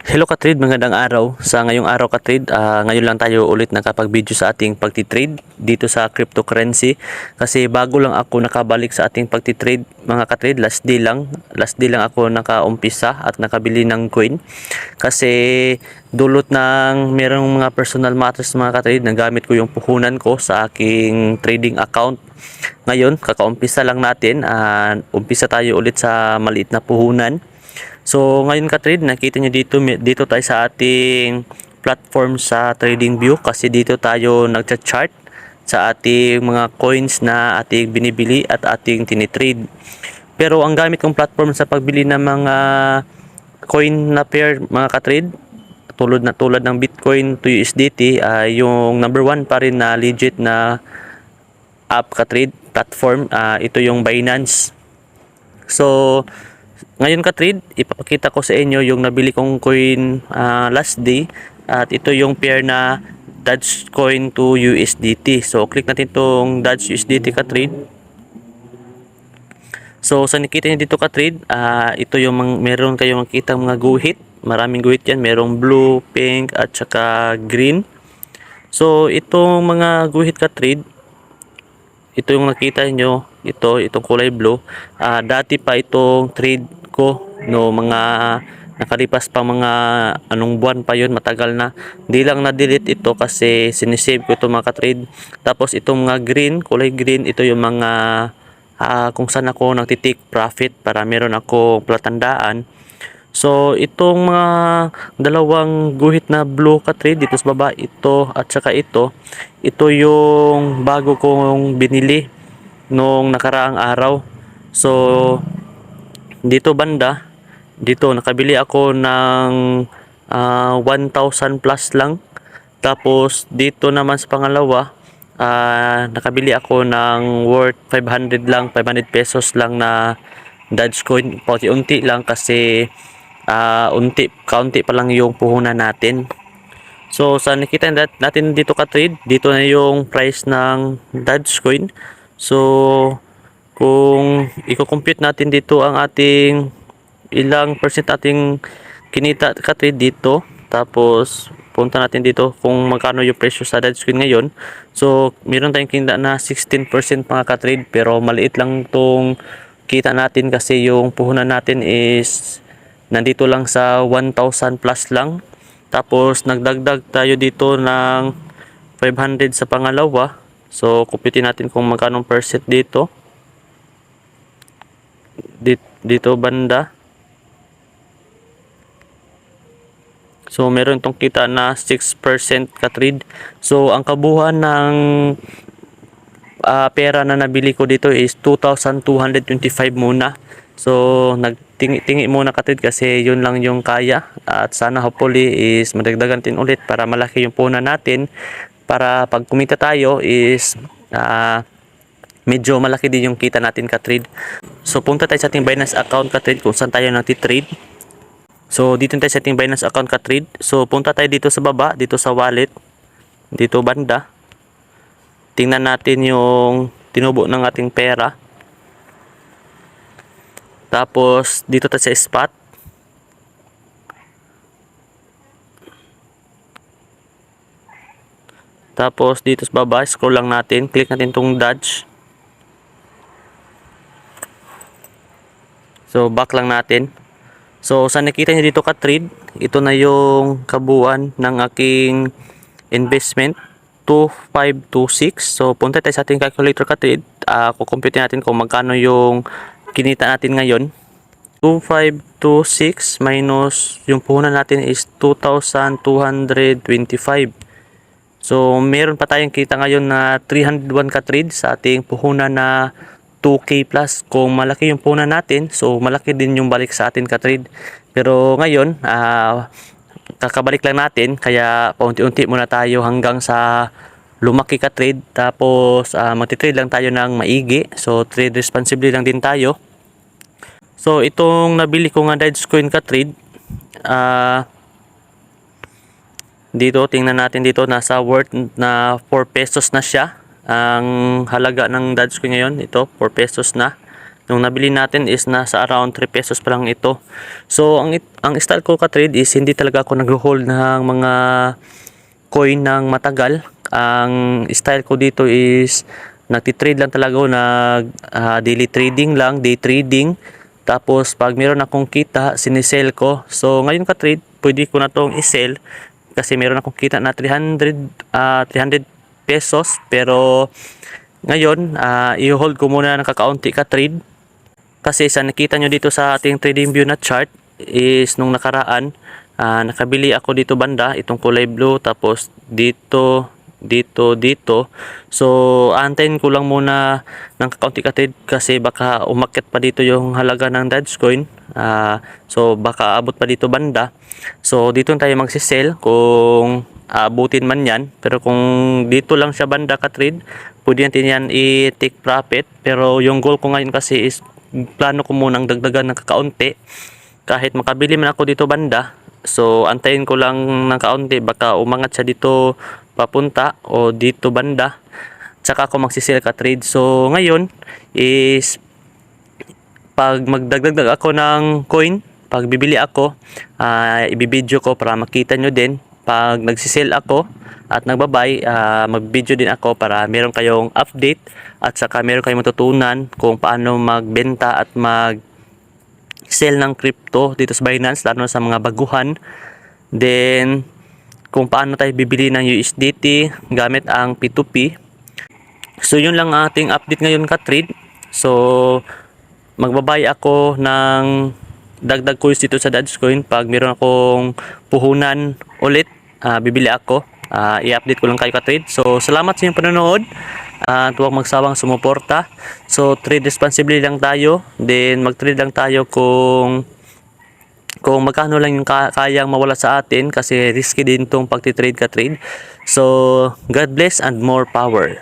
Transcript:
Hello ka-trade, magandang araw. Sa ngayong araw ka-trade, ngayon lang tayo ulit nakapag-video sa ating pagti-trade dito sa cryptocurrency. Kasi bago lang ako nakabalik sa ating pagti-trade mga ka-trade, last day lang ako nakaumpisa at nakabili ng coin. Kasi dulot ng merong mga personal matters mga ka-trade, nagamit ko yung puhunan ko sa aking trading account. Ngayon, kakaumpisa lang natin, umpisa tayo ulit sa maliit na puhunan. So ngayon ka-trade, nakita nyo dito tayo sa ating platform sa TradingView kasi dito tayo nagcha-chart sa ating mga coins na ating binibili at ating tinitrade. Pero ang gamit kong platform sa pagbili ng mga coin na pair mga ka-trade, tulad ng Bitcoin to USDT, yung number one pa rin na legit na app ka-trade platform, ito yung Binance. So ngayon ka-trade, ipapakita ko sa inyo yung nabili kong coin last day at ito yung pair na Dogecoin to USDT. So click natin itong Doge USDT ka-trade. So sa nakita niyo dito ka-trade, ito yung meron kayong makita mga guhit. Maraming guhit yan, merong blue, pink at saka green. So itong mga guhit ka-trade, ito yung nakita niyo, itong kulay blue. Dati pa itong trade ko no, mga nakalipas pa mga anong buwan pa yun, matagal na. Hindi lang na-delete ito kasi sinisave ko ito mga ka-trade. Tapos itong mga green, kulay green, ito yung mga kung saan ako nagtitake profit para meron akong platandaan. So itong mga dalawang guhit na blue ka-trade dito sa baba, ito at saka ito yung bago kong binili nung nakaraang araw. So dito banda, dito nakabili ako ng 1,000 plus lang. Tapos dito naman sa pangalawa, nakabili ako ng worth 500 lang, 500 pesos lang na Dogecoin. Unti lang kasi kaunti pa lang yung puhunan natin. So sa nakita natin dito ka-trade, dito na yung price ng Dogecoin. So kung i-compute natin dito ang ating ilang percent ating kinita ka-trade dito, tapos punta natin dito kung magkano yung presyo sa Dogecoin ngayon. So meron tayong kinita na 16% mga ka-trade, pero maliit lang tong kita natin kasi yung puhunan natin is nandito lang sa 1,000 plus lang. Tapos nagdagdag tayo dito ng 500 sa pangalawa. So compute natin kung magkano percent dito. Dito banda. So meron itong kita na 6% ka-trade. So ang kabuuan ng pera na nabili ko dito is 2,225 muna. So nagtingi muna ka-trade kasi yun lang yung kaya. At sana hopefully is madagdagan din ulit para malaki yung puhunan natin. Para pag kumita tayo is medyo malaki din yung kita natin ka-trade. So punta tayo sa ating Binance account ka-trade kung saan tayo nagti-trade. So dito tayo sa ating Binance account ka-trade. So punta tayo dito sa baba, dito sa wallet, dito banda. Tingnan natin yung tinubo ng ating pera. Tapos dito tayo sa spot. Tapos dito sa baba, scroll lang natin, click natin tong Doge. So back lang natin. So sa nakita niyo dito ka-trade, ito na yung kabuuan ng aking investment, 2526. So punta tayo sa ating calculator ka-trade. Kukumpute natin kung magkano yung kinita natin ngayon. 2526 minus yung puhunan natin is 2,225. So meron pa tayong kita ngayon na 301 ka-trade sa ating puhunan na 2K plus. Kung malaki yung puhunan natin, so malaki din yung balik sa atin ka-trade. Pero ngayon, kakabalik lang natin, kaya paunti-unti muna tayo hanggang sa lumaki ka-trade. Tapos magti-trade lang tayo ng maigi. So trade responsibly lang din tayo. So itong nabili ko nga Dogecoin ka-trade, dito tingnan natin, dito nasa worth na 4 pesos na siya. Ang halaga ng Dogecoin ngayon, ito 4 pesos na. Yung nabili natin is nasa around 3 pesos pa lang ito. So ang style ko ka-trade is hindi talaga ako nag-hold ng mga coin ng matagal. Ang style ko dito is nagti-trade lang talaga ako, daily trading lang, day trading. Tapos pag meron akong kita, sinisell ko. So ngayon ka-trade, pwede ko na tong i-sell kasi meron akong kita na 300 pesos. Pero ngayon, i-hold ko muna ng kakaunti ka-trade. Kasi sa nakita nyo dito sa ating trading view na chart is nung nakaraan, nakabili ako dito banda, itong kulay blue, tapos dito, dito. So, antayin ko lang muna ng kakaunti ka-trade kasi baka umakyat pa dito yung halaga ng Dogecoin. So, baka abot pa dito banda. So, dito tayo magsisell kung aabutin man yan. Pero kung dito lang siya banda ka-trade, pwede natin yan i-take profit. Pero yung goal ko ngayon kasi is plano ko munang dagdagan ng kakaunti. Kahit makabili man ako dito banda, so antayin ko lang ng kaunti, baka umangat siya dito papunta o dito banda, tsaka ako magsisell ka-trade. So ngayon is pag magdagdag ako ng coin, pag bibili ako, ibibideo ko para makita nyo din. Pag nagsisell ako at nagbabay, mag-video din ako para meron kayong update at saka meron kayong matutunan kung paano magbenta at mag-sell ng crypto dito sa Binance, lalo na sa mga baguhan. Then, kung paano tayo bibili ng USDT gamit ang P2P. So, yun lang ating update ngayon ka-trade. So, magbabay ako ng dagdag coins dito sa Dogecoin. Pag meron akong puhunan ulit, bibili ako. I-update ko lang kayo ka-trade. So, salamat sa inyong panonood. Huwag magsawang sumuporta. So, trade responsibly lang tayo. Then, mag-trade lang tayo kung magkano lang yung kayang mawala sa atin kasi risky din tong pagtitrade ka-trade. So, God bless and more power.